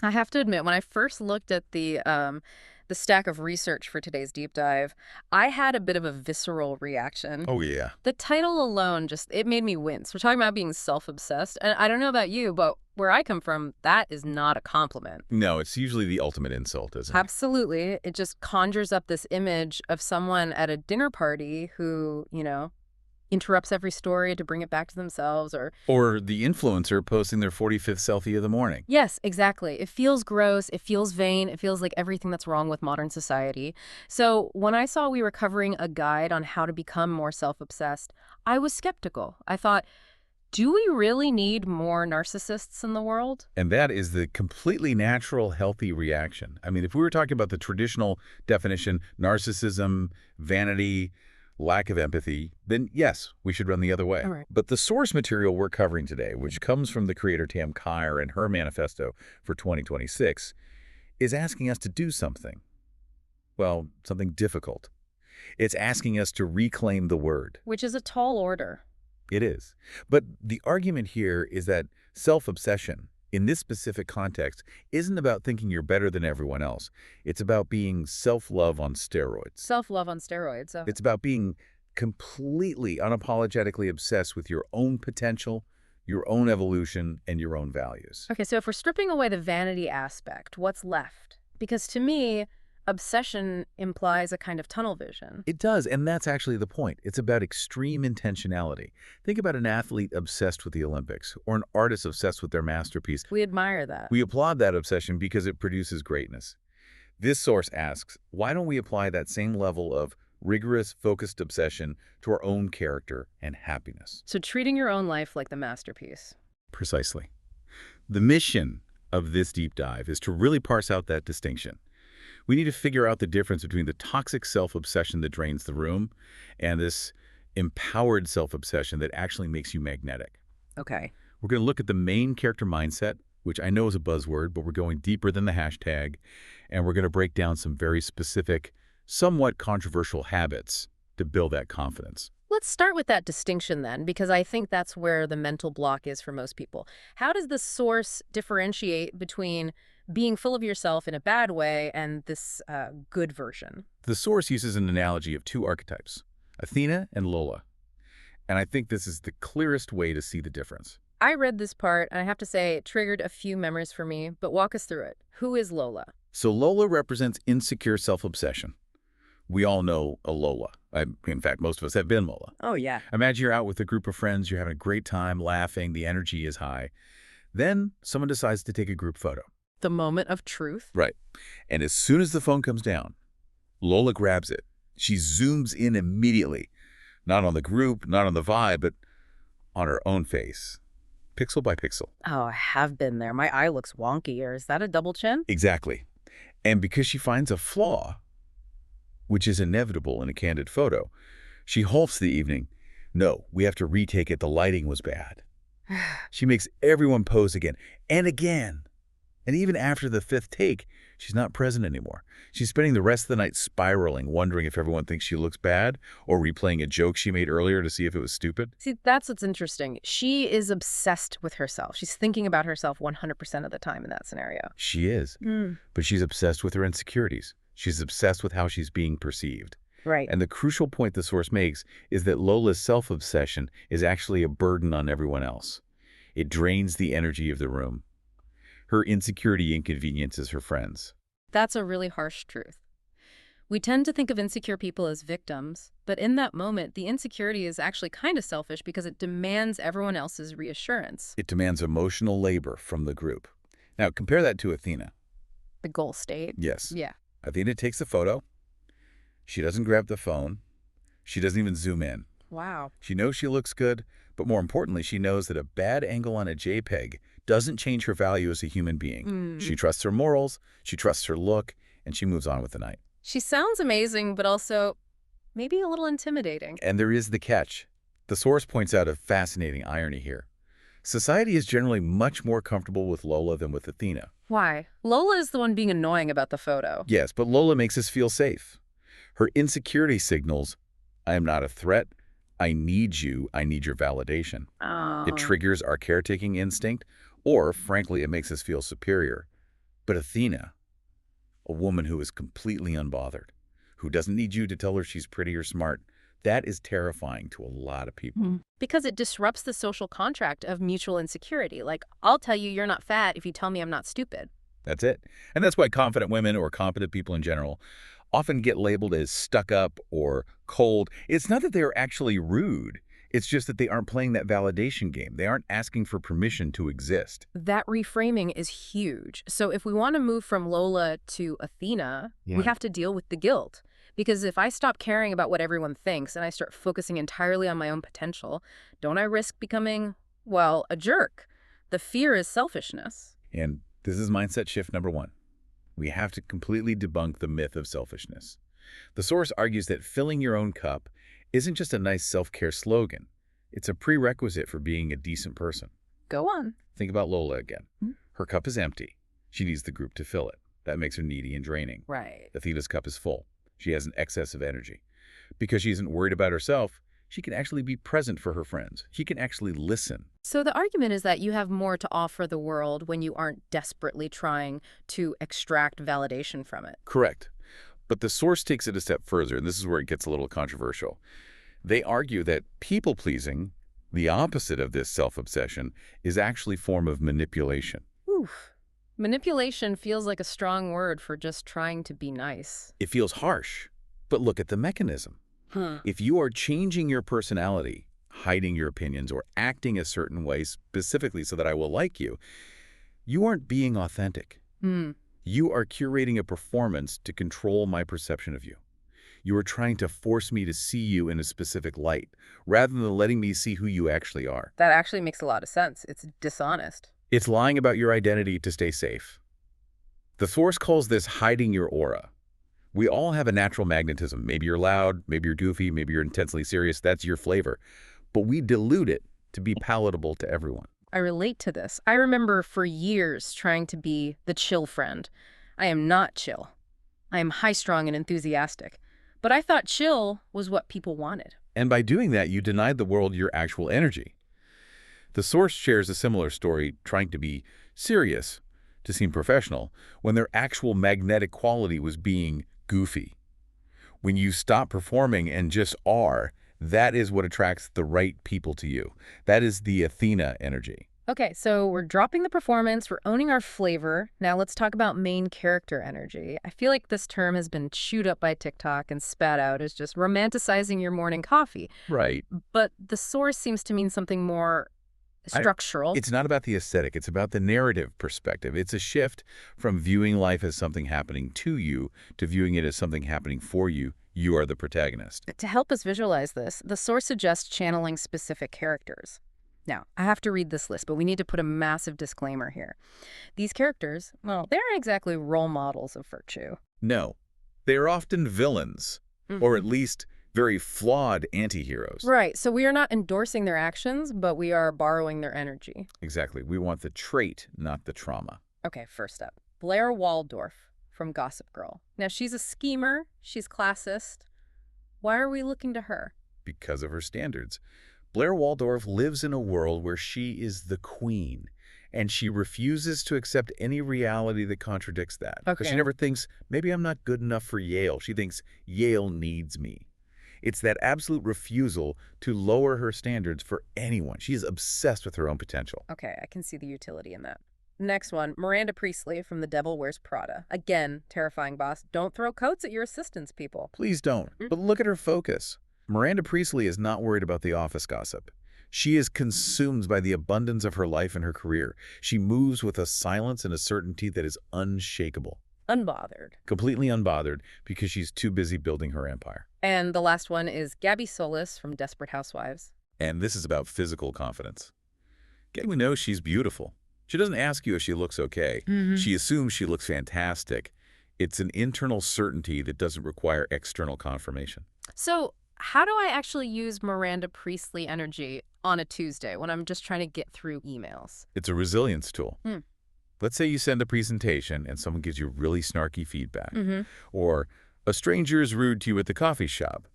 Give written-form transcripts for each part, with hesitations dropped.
I have to admit, when I first looked at the stack of research for today's deep dive, I had a bit of a visceral reaction. Oh, yeah. The title alone it made me wince. We're talking about being self-obsessed, and I don't know about you, but where I come from, that is not a compliment. No, it's usually the ultimate insult, isn't it? Absolutely. It just conjures up this image of someone at a dinner party who, interrupts every story to bring it back to themselves or Or the influencer posting their 45th selfie of the morning. yes, exactly. It feels gross. It feels vain. It feels like everything that's wrong with modern society. So when I saw we were covering a guide on how to become more self-obsessed, I was skeptical. I thought, do we really need more narcissists in the world? And that is the completely natural, healthy reaction. I mean, if we were talking about the traditional definition, narcissism, vanity, lack of empathy, then yes, we should run the other way. All right. But the source material we're covering today, which comes from the creator Tam Kaur and her manifesto for 2026, is asking us to do something. Well, something difficult. It's asking us to reclaim the word. Which is a tall order. It is. But the argument here is that self-obsession, in this specific context, isn't about thinking you're better than everyone else. It's about being self-love on steroids. Self-love on steroids. It's about being completely, unapologetically obsessed with your own potential, your own evolution, and your own values. Okay, so if we're stripping away the vanity aspect, what's left? Because to me, obsession implies a kind of tunnel vision. It does, and that's actually the point. It's about extreme intentionality. Think about an athlete obsessed with the Olympics, or an artist obsessed with their masterpiece. We admire that. We applaud that obsession because it produces greatness. This source asks, why don't we apply that same level of rigorous, focused obsession to our own character and happiness? So treating your own life like the masterpiece. Precisely. The mission of this deep dive is to really parse out that distinction. We need to figure out the difference between the toxic self-obsession that drains the room and this empowered self-obsession that actually makes you magnetic. Okay. We're going to look at the main character mindset, which I know is a buzzword, but we're going deeper than the hashtag, and we're going to break down some very specific, somewhat controversial habits to build that confidence. Let's start with that distinction then, because I think that's where the mental block is for most people. How does the source differentiate between being full of yourself in a bad way and this good version? The source uses an analogy of two archetypes, Athena and Lola. And I think this is the clearest way to see the difference. I read this part, and I have to say it triggered a few memories for me, but walk us through it. Who is Lola? So Lola represents insecure self-obsession. We all know a Lola. In fact, most of us have been Lola. Oh, yeah. Imagine you're out with a group of friends, you're having a great time, laughing, the energy is high. Then someone decides to take a group photo. The moment of truth. Right. And as soon as the phone comes down, Lola grabs it. She zooms in immediately. Not on the group, not on the vibe, but on her own face. Pixel by pixel. Oh, I have been there. My eye looks wonky. Or is that a double chin? Exactly. And because she finds a flaw, which is inevitable in a candid photo, she halts the evening. No, we have to retake it. The lighting was bad. She makes everyone pose again and again. And even after the fifth take, she's not present anymore. She's spending the rest of the night spiraling, wondering if everyone thinks she looks bad, or replaying a joke she made earlier to see if it was stupid. See, that's what's interesting. She is obsessed with herself. She's thinking about herself 100% of the time in that scenario. She is. But she's obsessed with her insecurities. She's obsessed with how she's being perceived. Right. And the crucial point the source makes is that Lola's self-obsession is actually a burden on everyone else. It drains the energy of the room. Her insecurity inconveniences her friends. That's a really harsh truth. We tend to think of insecure people as victims, but in that moment, the insecurity is actually kind of selfish because it demands everyone else's reassurance. It demands emotional labor from the group. Now, compare that to Athena. The goal state. Yes. Yeah. Athena takes the photo. She doesn't grab the phone. She doesn't even zoom in. Wow. She knows she looks good, but more importantly, she knows that a bad angle on a JPEG doesn't change her value as a human being. She trusts her morals, she trusts her look, and she moves on with the night. She sounds amazing, but also maybe a little intimidating. And there is the catch. The source points out a fascinating irony here. Society is generally much more comfortable with Lola than with Athena. Why? Lola is the one being annoying about the photo. Yes, but Lola makes us feel safe. Her insecurity signals, I am not a threat, I need you, I need your validation. Oh. It triggers our caretaking instinct, or, frankly, it makes us feel superior. But Athena, a woman who is completely unbothered, who doesn't need you to tell her she's pretty or smart, that is terrifying to a lot of people. Because it disrupts the social contract of mutual insecurity. Like, I'll tell you you're not fat if you tell me I'm not stupid. That's it. And that's why confident women or competent people in general often get labeled as stuck up or cold. It's not that they're actually rude. It's just that they aren't playing that validation game. They aren't asking for permission to exist. That reframing is huge. So if we want to move from Lola to Athena, we have to deal with the guilt. Because if I stop caring about what everyone thinks and I start focusing entirely on my own potential, don't I risk becoming, well, a jerk? The fear is selfishness. And this is mindset shift number 1. We have to completely debunk the myth of selfishness. The source argues that filling your own cup isn't just a nice self-care slogan. It's a prerequisite for being a decent person. Go on. Think about Lola again. Her cup is empty. She needs the group to fill it. That makes her needy and draining. Right. Athena's cup is full. She has an excess of energy. Because she isn't worried about herself, she can actually be present for her friends. She can actually listen. So the argument is that you have more to offer the world when you aren't desperately trying to extract validation from it. Correct. But the source takes it a step further, and this is where it gets a little controversial. They argue that people-pleasing, the opposite of this self-obsession, is actually a form of manipulation. Oof. Manipulation feels like a strong word for just trying to be nice. It feels harsh, but look at the mechanism. If you are changing your personality, hiding your opinions, or acting a certain way specifically so that I will like you, you aren't being authentic. You are curating a performance to control my perception of you. You are trying to force me to see you in a specific light, rather than letting me see who you actually are. That actually makes a lot of sense. It's dishonest. It's lying about your identity to stay safe. The source calls this hiding your aura. We all have a natural magnetism. Maybe you're loud, maybe you're goofy, maybe you're intensely serious. That's your flavor. But we dilute it to be palatable to everyone. I relate to this. I remember for years trying to be the chill friend. I am not chill. I am high-strung and enthusiastic. But I thought chill was what people wanted. And by doing that, you denied the world your actual energy. The source shares a similar story, trying to be serious, to seem professional, when their actual magnetic quality was being goofy. When you stop performing and just are, that is what attracts the right people to you. That is the Athena energy. Okay, so we're dropping the performance, we're owning our flavor. Now let's talk about main character energy. I feel like this term has been chewed up by TikTok and spat out as just romanticizing your morning coffee. Right. But the source seems to mean something more structural. It's not about the aesthetic. It's about the narrative perspective. It's a shift from viewing life as something happening to you to viewing it as something happening for you. You are the protagonist. To help us visualize this, the source suggests channeling specific characters. Now, I have to read this list, but we need to put a massive disclaimer here. These characters, well, they aren't exactly role models of virtue. No, they are often villains, or at least very flawed anti-heroes. Right, so we are not endorsing their actions, but we are borrowing their energy. Exactly. We want the trait, not the trauma. Okay, first up, Blair Waldorf from Gossip Girl. Now, she's a schemer, she's classist. Why are we looking to her? Because of her standards. Blair Waldorf lives in a world where she is the queen, and she refuses to accept any reality that contradicts that. Because she never thinks, maybe I'm not good enough for Yale. She thinks Yale needs me. It's that absolute refusal to lower her standards for anyone. She is obsessed with her own potential. Okay, I can see the utility in that. Next one, Miranda Priestley from The Devil Wears Prada. Again, terrifying boss. Don't throw coats at your assistants, people. Please don't. But look at her focus. Miranda Priestley is not worried about the office gossip. She is consumed by the abundance of her life and her career. She moves with a silence and a certainty that is unshakable. Unbothered. Completely unbothered because she's too busy building her empire. And the last one is Gabby Solis from Desperate Housewives. And this is about physical confidence. Gabby knows she's beautiful. She doesn't ask you if she looks okay. She assumes she looks fantastic. It's an internal certainty that doesn't require external confirmation. So how do I actually use Miranda Priestley energy on a Tuesday when I'm just trying to get through emails? It's a resilience tool. Let's say you send a presentation and someone gives you really snarky feedback. Or a stranger is rude to you at the coffee shop.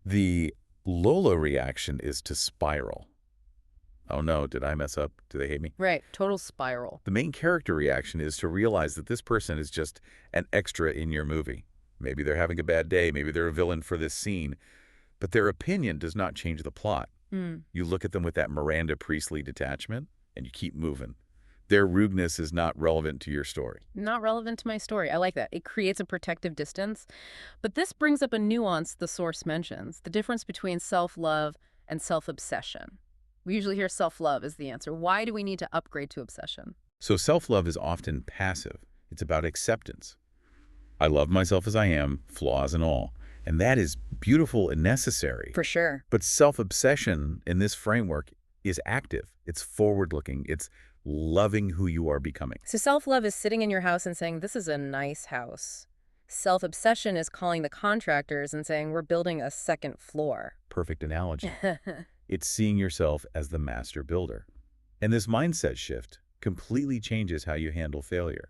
The Lola reaction is to spiral. Oh no, did I mess up? Do they hate me? Right. Total spiral. The main character reaction is to realize that this person is just an extra in your movie. Maybe they're having a bad day. Maybe they're a villain for this scene. But their opinion does not change the plot. You look at them with that Miranda Priestley detachment, and you keep moving. Their rudeness is not relevant to your story. Not relevant to my story. I like that. It creates a protective distance. But this brings up a nuance the source mentions, the difference between self-love and self-obsession. We usually hear self-love as the answer. Why do we need to upgrade to obsession? So self-love is often passive. It's about acceptance. I love myself as I am, flaws and all. And that is beautiful and necessary. For sure. But self-obsession in this framework is active. It's forward-looking. It's loving who you are becoming. So self-love is sitting in your house and saying, this is a nice house. Self-obsession is calling the contractors and saying, we're building a second floor. Perfect analogy. It's seeing yourself as the master builder. And this mindset shift completely changes how you handle failure.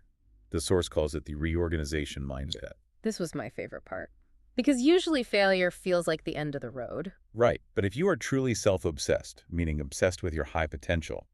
The source calls it the reorganization mindset. This was my favorite part. Because usually failure feels like the end of the road. Right. But if you are truly self-obsessed, meaning obsessed with your high potential,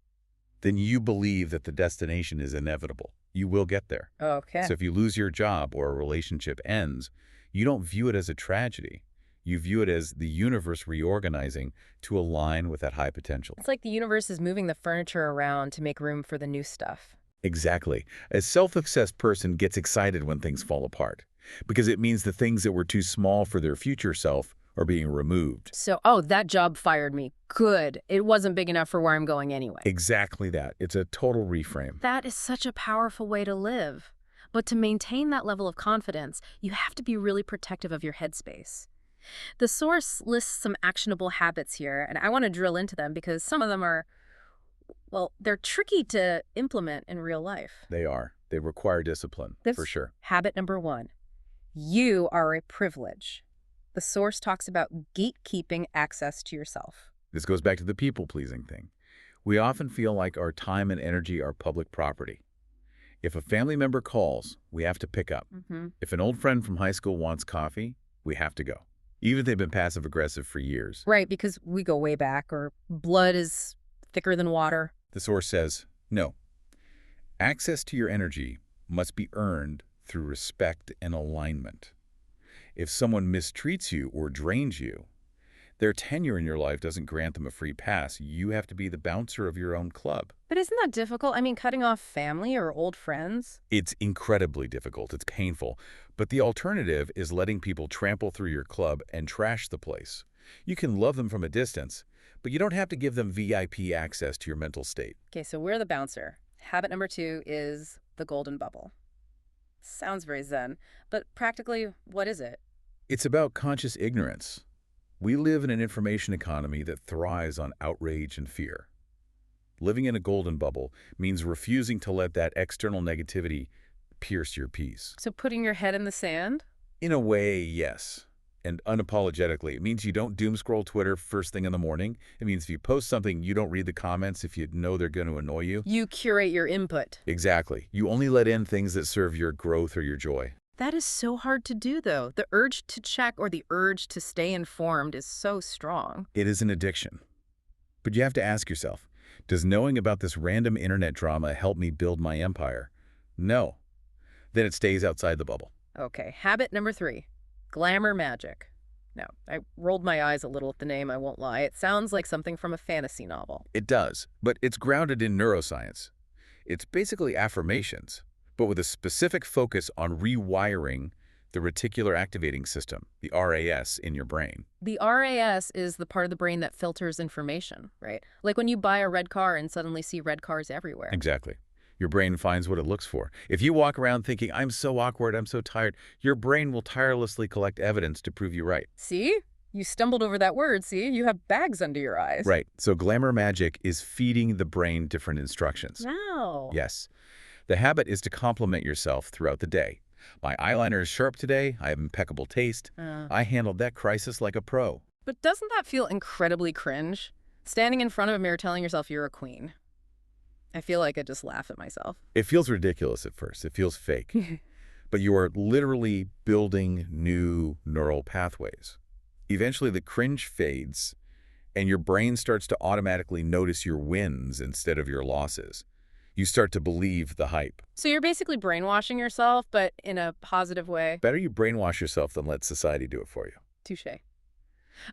then you believe that the destination is inevitable. You will get there. Okay. So if you lose your job or a relationship ends, you don't view it as a tragedy. You view it as the universe reorganizing to align with that high potential. It's like the universe is moving the furniture around to make room for the new stuff. Exactly. A self-obsessed person gets excited when things fall apart because it means the things that were too small for their future self are being removed. So, oh, that job fired me. Good. It wasn't big enough for where I'm going anyway. Exactly that. It's a total reframe. That is such a powerful way to live. But to maintain that level of confidence, you have to be really protective of your headspace. The source lists some actionable habits here, and I want to drill into them because some of them are, well, they're tricky to implement in real life. They are. They require discipline, for sure. Habit number 1. You are a privilege. The source talks about gatekeeping access to yourself. This goes back to the people-pleasing thing. We often feel like our time and energy are public property. If a family member calls, we have to pick up. If an old friend from high school wants coffee, we have to go. Even if they've been passive-aggressive for years. Right, because we go way back, or blood is thicker than water. The source says, no. Access to your energy must be earned through respect and alignment. If someone mistreats you or drains you, their tenure in your life doesn't grant them a free pass. You have to be the bouncer of your own club. But isn't that difficult? I mean, cutting off family or old friends? It's incredibly difficult. It's painful. But the alternative is letting people trample through your club and trash the place. You can love them from a distance, but you don't have to give them VIP access to your mental state. Okay, so we're the bouncer. Habit number 2 is the golden bubble. Sounds very zen, but practically, what is it? It's about conscious ignorance. We live in an information economy that thrives on outrage and fear. Living in a golden bubble means refusing to let that external negativity pierce your peace. So putting your head in the sand? In a way, yes. And unapologetically. It means you don't doom scroll Twitter first thing in the morning. It means if you post something, you don't read the comments if you know they're going to annoy you. You curate your input. Exactly. You only let in things that serve your growth or your joy. That is so hard to do, though. The urge to check or the urge to stay informed is so strong. It is an addiction. But you have to ask yourself, does knowing about this random internet drama help me build my empire? No. Then it stays outside the bubble. Okay, habit number 3, glamour magic. Now, I rolled my eyes a little at the name, I won't lie. It sounds like something from a fantasy novel. It does, but it's grounded in neuroscience. It's basically affirmations, but with a specific focus on rewiring the reticular activating system, the RAS, in your brain. The RAS is the part of the brain that filters information, right? Like when you buy a red car and suddenly see red cars everywhere. Exactly. Your brain finds what it looks for. If you walk around thinking, I'm so awkward, I'm so tired, your brain will tirelessly collect evidence to prove you right. See? You stumbled over that word, see? You have bags under your eyes. Right. So glamour magic is feeding the brain different instructions. Wow. Yes. The habit is to compliment yourself throughout the day. My eyeliner is sharp today. I have impeccable taste. I handled that crisis like a pro. But doesn't that feel incredibly cringe? Standing in front of a mirror telling yourself you're a queen. I feel like I just laugh at myself. It feels ridiculous at first. It feels fake. But you are literally building new neural pathways. Eventually, the cringe fades, And your brain starts to automatically notice your wins instead of your losses. You start to believe the hype. So you're basically brainwashing yourself, but in a positive way. Better you brainwash yourself than let society do it for you. Touché.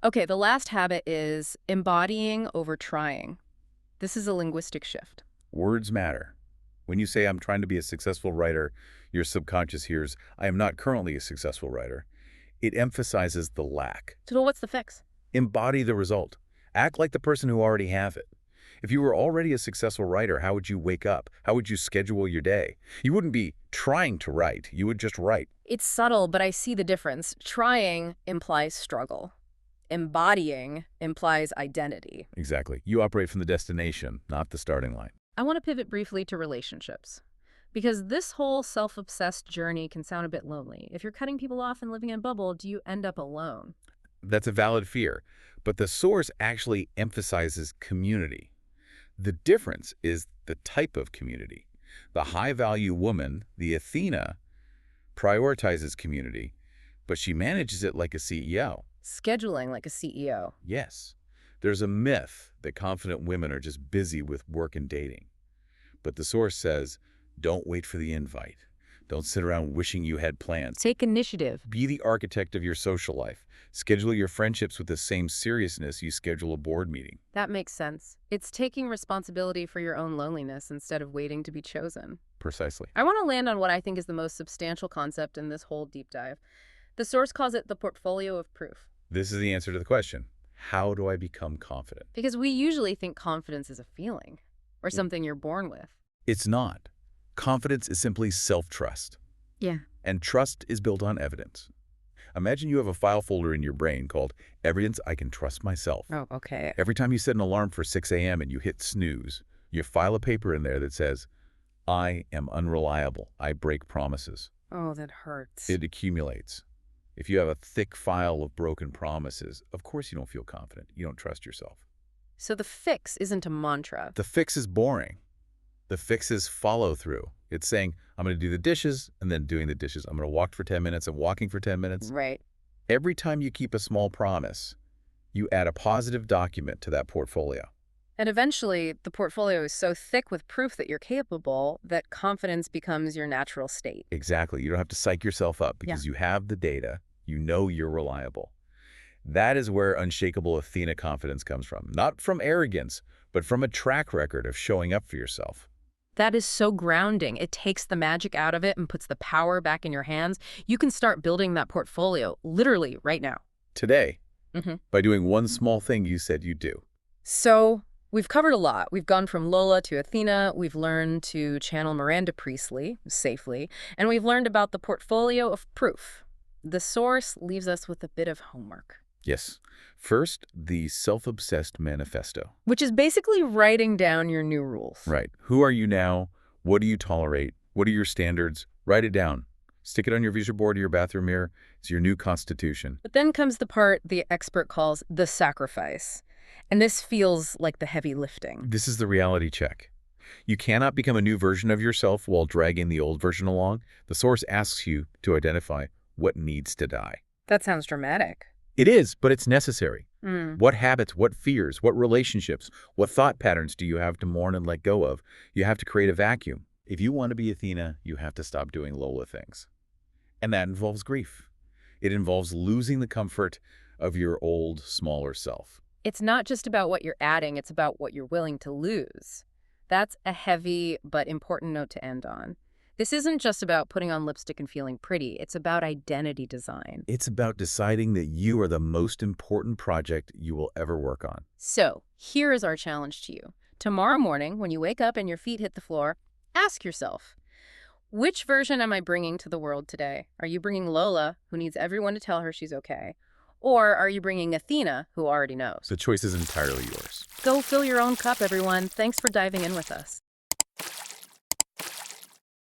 Okay, the last habit is embodying over trying. This is a linguistic shift. Words matter. When you say, I'm trying to be a successful writer, your subconscious hears, I am not currently a successful writer. It emphasizes the lack. So what's the fix? Embody the result. Act like the person who already have it. If you were already a successful writer, how would you wake up? How would you schedule your day? You wouldn't be trying to write. You would just write. It's subtle, but I see the difference. Trying implies struggle. Embodying implies identity. Exactly. You operate from the destination, not the starting line. I want to pivot briefly to relationships. Because this whole self-obsessed journey can sound a bit lonely. If you're cutting people off and living in a bubble, do you end up alone? That's a valid fear. But the source actually emphasizes community. The difference is the type of community. The high-value woman, the Athena, prioritizes community, but she manages it like a CEO. Scheduling like a CEO. Yes. There's a myth that confident women are just busy with work and dating. But the source says, don't wait for the invite. Don't sit around wishing you had plans. Take initiative. Be the architect of your social life. Schedule your friendships with the same seriousness you schedule a board meeting. That makes sense. It's taking responsibility for your own loneliness instead of waiting to be chosen. Precisely. I want to land on what I think is the most substantial concept in this whole deep dive. The source calls it the portfolio of proof. This is the answer to the question. How do I become confident? Because we usually think confidence is a feeling or something you're born with. It's not. Confidence is simply self-trust. Yeah. And trust is built on evidence. Imagine you have a file folder in your brain called Evidence I Can Trust Myself. Oh, okay. Every time you set an alarm for 6 a.m. and you hit snooze, you file a paper in there that says, I am unreliable. I break promises. Oh, that hurts. It accumulates. If you have a thick file of broken promises, of course you don't feel confident. You don't trust yourself. So the fix isn't a mantra. The fix is boring. The fix is follow through. It's saying, I'm going to do the dishes and then doing the dishes. I'm going to walk for 10 minutes and walking for 10 minutes. Right. Every time you keep a small promise, you add a positive document to that portfolio. And eventually, the portfolio is so thick with proof that you're capable that confidence becomes your natural state. Exactly. You don't have to psych yourself up because you have the data. You know you're reliable. That is where unshakable Athena confidence comes from. Not from arrogance, but from a track record of showing up for yourself. That is so grounding. It takes the magic out of it and puts the power back in your hands. You can start building that portfolio literally right now. Today, by doing one small thing you said you'd do. So we've covered a lot. We've gone from Lola to Athena. We've learned to channel Miranda Priestley safely. And we've learned about the portfolio of proof. The source leaves us with a bit of homework. Yes. First, the self-obsessed manifesto. Which is basically writing down your new rules. Right. Who are you now? What do you tolerate? What are your standards? Write it down. Stick it on your vision board or your bathroom mirror. It's your new constitution. But then comes the part the expert calls the sacrifice. And this feels like the heavy lifting. This is the reality check. You cannot become a new version of yourself while dragging the old version along. The source asks you to identify what needs to die. That sounds dramatic. It is, but it's necessary. What habits, what fears, what relationships, what thought patterns do you have to mourn and let go of? You have to create a vacuum. If you want to be Athena, you have to stop doing Lola things. And that involves grief. It involves losing the comfort of your old, smaller self. It's not just about what you're adding, it's about what you're willing to lose. That's a heavy but important note to end on. This isn't just about putting on lipstick and feeling pretty. It's about identity design. It's about deciding that you are the most important project you will ever work on. So, here is our challenge to you. Tomorrow morning, when you wake up and your feet hit the floor, ask yourself, which version am I bringing to the world today? Are you bringing Lola, who needs everyone to tell her she's okay? Or are you bringing Athena, who already knows? The choice is entirely yours. Go fill your own cup, everyone. Thanks for diving in with us.